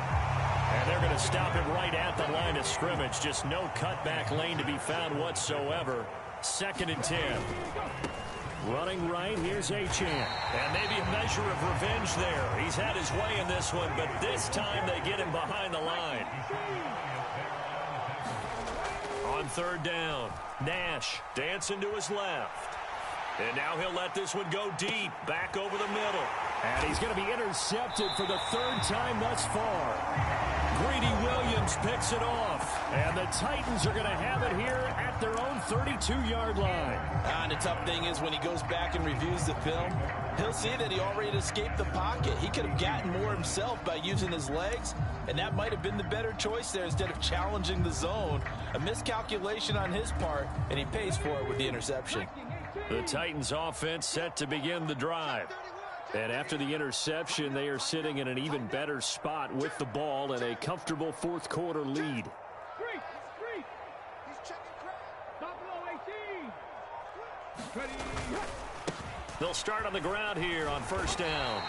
And they're going to stop him right at the line of scrimmage. Just no cutback lane to be found whatsoever. 2nd and 10. Running right, here's Achane. And maybe a measure of revenge there. He's had his way in this one, but this time they get him behind the line. On 3rd down, Nash dancing to his left. And now he'll let this one go deep, back over the middle. And he's going to be intercepted for the 3rd time thus far. Greedy Williams picks it off. And the Titans are going to have it here at their own 32-yard line. And the tough thing is when he goes back and reviews the film, he'll see that he already escaped the pocket. He could have gotten more himself by using his legs, and that might have been the better choice there instead of challenging the zone. A miscalculation on his part, and he pays for it with the interception. The Titans offense set to begin the drive. And after the interception, they are sitting in an even better spot with the ball and a comfortable fourth quarter lead. They'll start on the ground here on 1st down.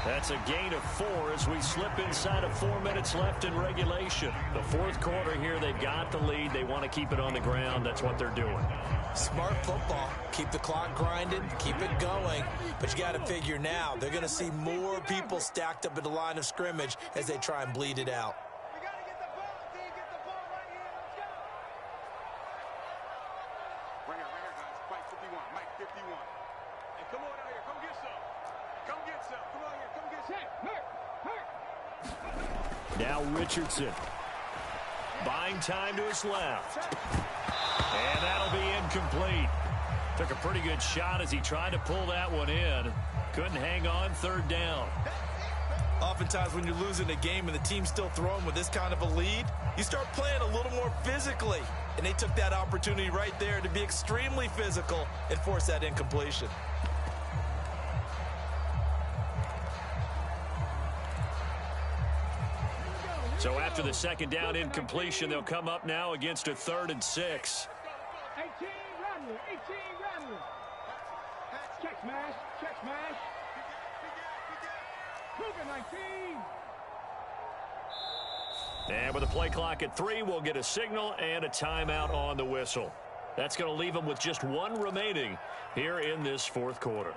That's a gain of 4 as we slip inside of 4 minutes left in regulation. The fourth quarter here, they've got the lead. They want to keep it on the ground. That's what they're doing. Smart football. Keep the clock grinding, keep it going. But you got to figure now, they're going to see more people stacked up at the line of scrimmage as they try and bleed it out. We got to get the ball. Can you get the ball right here? Let's go. Right here, guys. Mike 51. Mike 51. Hey, come on out here. Come get some. Come get some. Come on here. Come get some. Hurt. Now Richardson. Buying time to his left. And that'll be incomplete. Took a pretty good shot as he tried to pull that one in. Couldn't hang on 3rd down. Oftentimes when you're losing a game and the team's still throwing with this kind of a lead, you start playing a little more physically. And they took that opportunity right there to be extremely physical and force that incompletion. So after the 2nd down incompletion, they'll come up now against a 3rd and 6. 18 Ramley. 18 Ramley. Check smash. Check smash. Cougar 19. And with a play clock at 3, we'll get a signal and a timeout on the whistle. That's going to leave them with just 1 remaining here in this fourth quarter.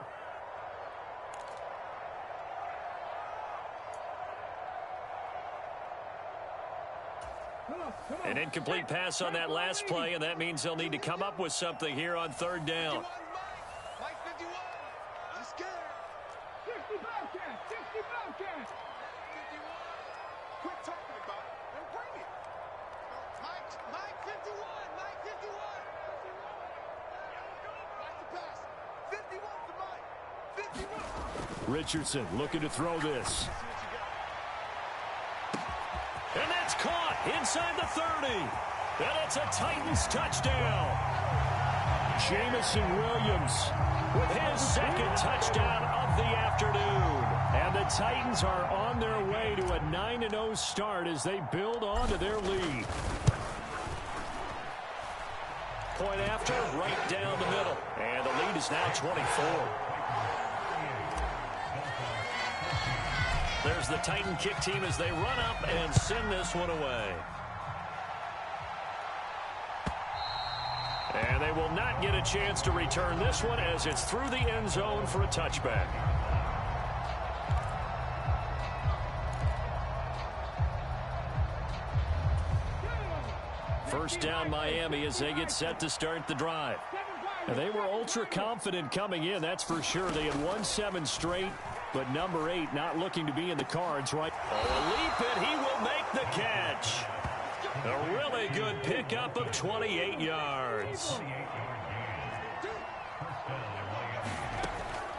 An incomplete pass on that last play, and that means they'll need to come up with something here on third down. Mike 51. He's scared. 60 Bobcat. 60 Bobcat. 51. Quit talking about it and bring it. Mike 51. Mike 51. Mike the pass. 51 to Mike. 51. Richardson looking to throw this. And that's caught inside the 30. And it's a Titans touchdown. Jamison Williams with his second touchdown of the afternoon. And the Titans are on their way to a 9-0 start as they build on to their lead. Point after, right down the middle. And the lead is now 24. There's the Titan kick team as they run up and send this one away. And they will not get a chance to return this one as it's through the end zone for a touchback. First down Miami as they get set to start the drive. And they were ultra confident coming in, that's for sure. They had won 7 straight. But number 8 not looking to be in the cards, right? Oh, a leap, and he will make the catch. A really good pickup of 28 yards.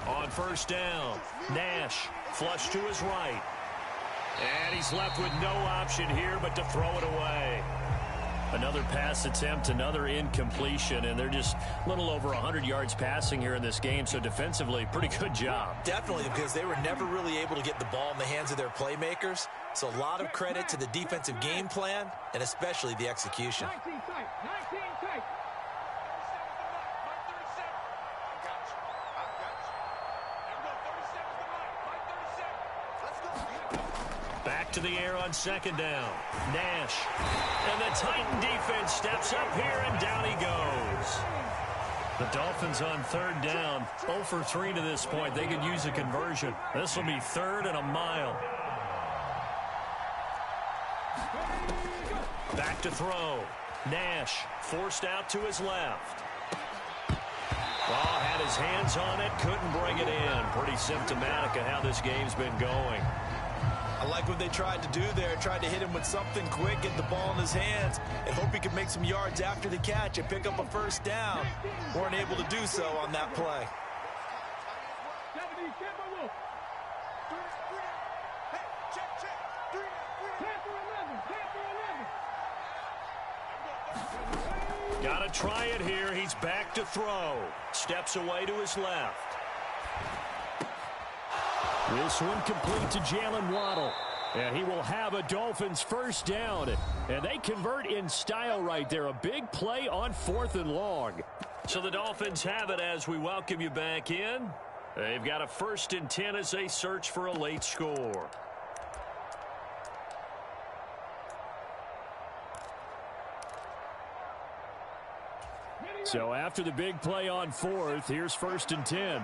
On first down, Nash flush to his right. And he's left with no option here but to throw it away. Another pass attempt, another incompletion, and they're just a little over 100 yards passing here in this game, so defensively, pretty good job. Definitely, because they were never really able to get the ball in the hands of their playmakers, so a lot of credit to the defensive game plan, and especially the execution. 19 tight. 19 tight. Back to the air on second down. Nash. And the Titan defense steps up here, and down he goes. The Dolphins on third down, 0 for 3 to this point. They could use a conversion. This will be 3rd and a mile. Back to throw. Nash forced out to his left. Oh, had his hands on it, couldn't bring it in. Pretty symptomatic of how this game's been going. I like what they tried to do there, tried to hit him with something quick, get the ball in his hands, and hope he could make some yards after the catch and pick up a first down. Weren't able to do so on that play. Got to try it here. He's back to throw. Steps away to his left. This one complete to Jalen Waddle. And he will have a Dolphins first down. And they convert in style right there. A big play on 4th and long. So the Dolphins have it as we welcome you back in. They've got a 1st and 10 as they search for a late score. So after the big play on 4th, here's 1st and 10.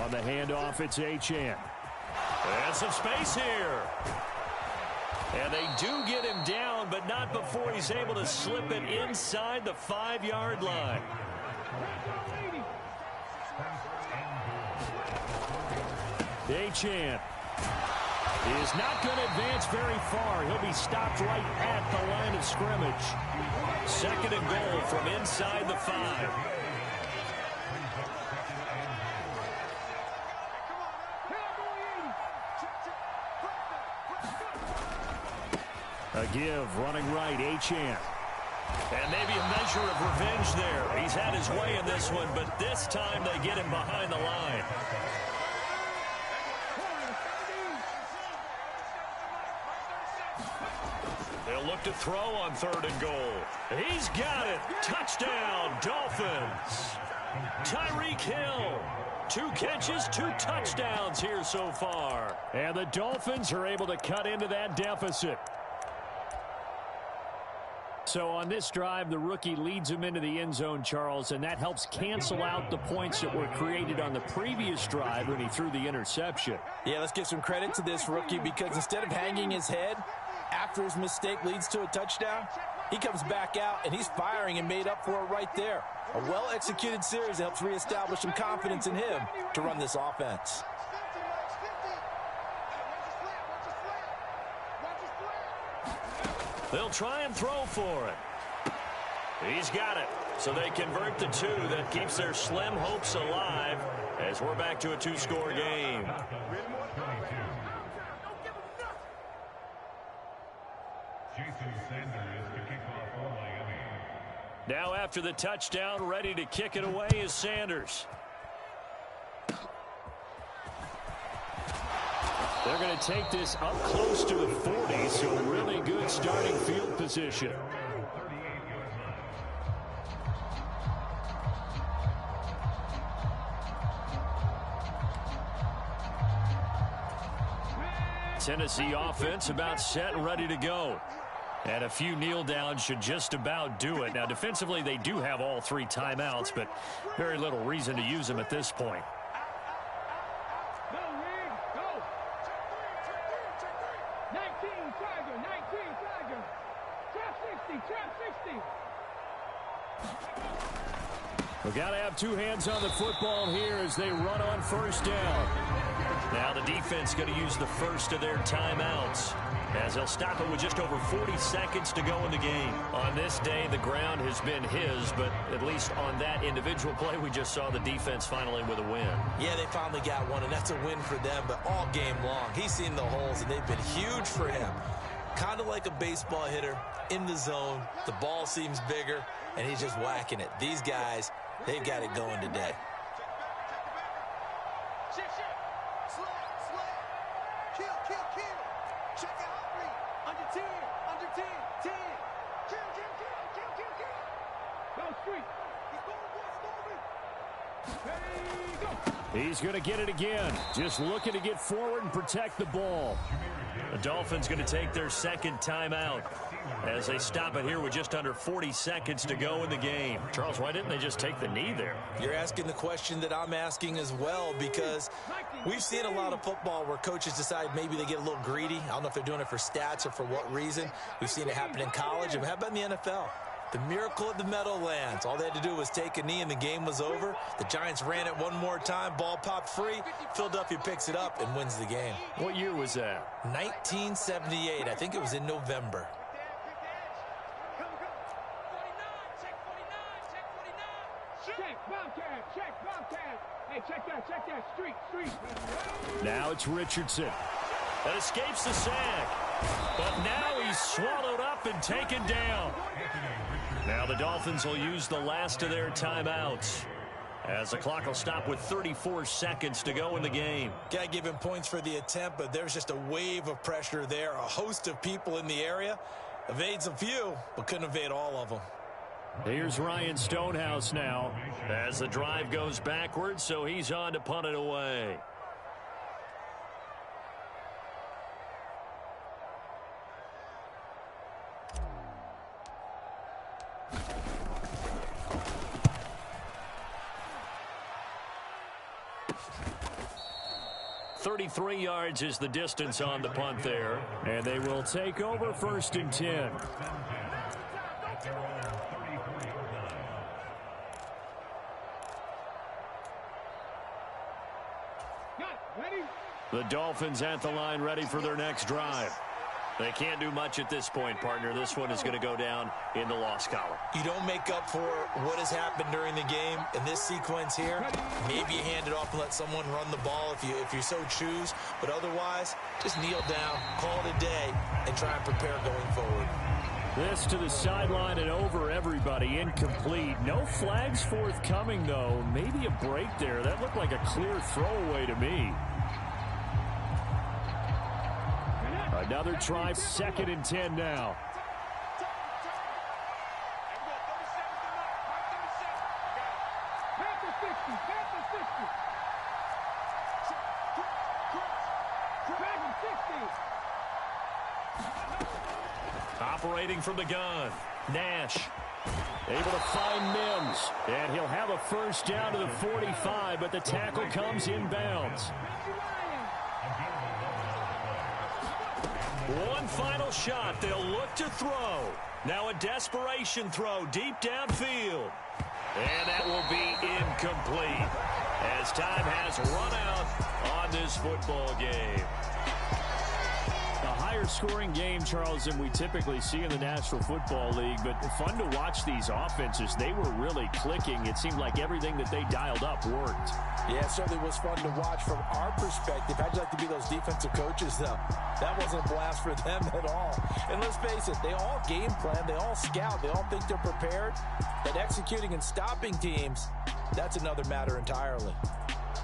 On the handoff, it's Achane. And some space here. And they do get him down, but not before he's able to slip it inside the 5-yard line. Achane is not going to advance very far. He'll be stopped right at the line of scrimmage. 2nd and goal from inside the 5. A give, running right, Achane. And maybe a measure of revenge there. He's had his way in this one, but this time they get him behind the line. They'll look to throw on 3rd and goal. He's got it. Touchdown, Dolphins. Tyreek Hill 2 catches, 2 touchdowns here so far. And the Dolphins are able to cut into that deficit. So on this drive, the rookie leads him into the end zone, Charles, and that helps cancel out the points that were created on the previous drive when he threw the interception. Yeah, let's give some credit to this rookie because instead of hanging his head after his mistake leads to a touchdown, he comes back out and he's firing and made up for it right there. A well-executed series helps reestablish some confidence in him to run this offense. They'll try and throw for it. He's got it. So they convert the 2. That keeps their slim hopes alive as we're back to a 2-score game. Now after the touchdown, ready to kick it away is Sanders. They're going to take this up close to the 40, so really good starting field position. Tennessee offense about set and ready to go. And a few kneel downs should just about do it. Now defensively they do have all 3 timeouts, but very little reason to use them at this point. We've got to have 2 hands on the football here as they run on first down. Now the defense going to use the first of their timeouts as they'll stop it with just over 40 seconds to go in the game. On this day, the ground has been his, but at least on that individual play, we just saw the defense finally with a win. Yeah, they finally got one, and that's a win for them, but all game long, he's seen the holes, and they've been huge for him. Kind of like a baseball hitter in the zone. The ball seems bigger, and he's just whacking it. These guys, they've got it going today. He's going to get it again. Just looking to get forward and protect the ball. The Dolphins going to take their second timeout as they stop it here with just under 40 seconds to go in the game. Charles, why didn't they just take the knee there? You're asking the question that I'm asking as well, because we've seen a lot of football where coaches decide maybe they get a little greedy. I don't know if they're doing it for stats or for what reason. We've seen it happen in college. And how about in the NFL? The miracle of the Meadowlands. All they had to do was take a knee and the game was over. The Giants ran it one more time. Ball popped free. Philadelphia picks it up and wins the game. What year was that? 1978. I think it was in November. Check, Bobcat, check, Bobcat. Hey, check that, street. Now it's Richardson. That escapes the sack. But now he's swallowed up and taken down. Now the Dolphins will use the last of their timeouts as the clock will stop with 34 seconds to go in the game. Got to give him points for the attempt, but there's just a wave of pressure there. A host of people in the area. Evades a few, but couldn't evade all of them. Here's Ryan Stonehouse now as the drive goes backwards, so he's on to punt it away. .33 yards is the distance on the punt there, and they will take over 1st and 10. The Dolphins at the line ready for their next drive. They can't do much at this point, partner. This one is going to go down in the loss column. You don't make up for what has happened during the game in this sequence here. Maybe you hand it off and let someone run the ball if you so choose. But otherwise, just kneel down, call it a day, and try and prepare going forward. This to the sideline and over everybody. Incomplete. No flags forthcoming, though. Maybe a break there. That looked like a clear throwaway to me. Another try, 2nd and 10 now. Operating from the gun, Nash. Able to find Mims. And he'll have a first down to the 45, but the tackle comes inbounds. One final shot. They'll look to throw. Now a desperation throw deep downfield. And that will be incomplete as time has run out on this football game. A higher scoring game, Charles, than we typically see in the National Football League, but fun to watch these offenses. They were really clicking. It seemed like everything that they dialed up worked. Yeah, it certainly was fun to watch from our perspective. How'd you like to be those defensive coaches, though? That wasn't a blast for them at all. And let's face it, they all game plan, they all scout, they all think they're prepared. But executing and stopping teams, that's another matter entirely.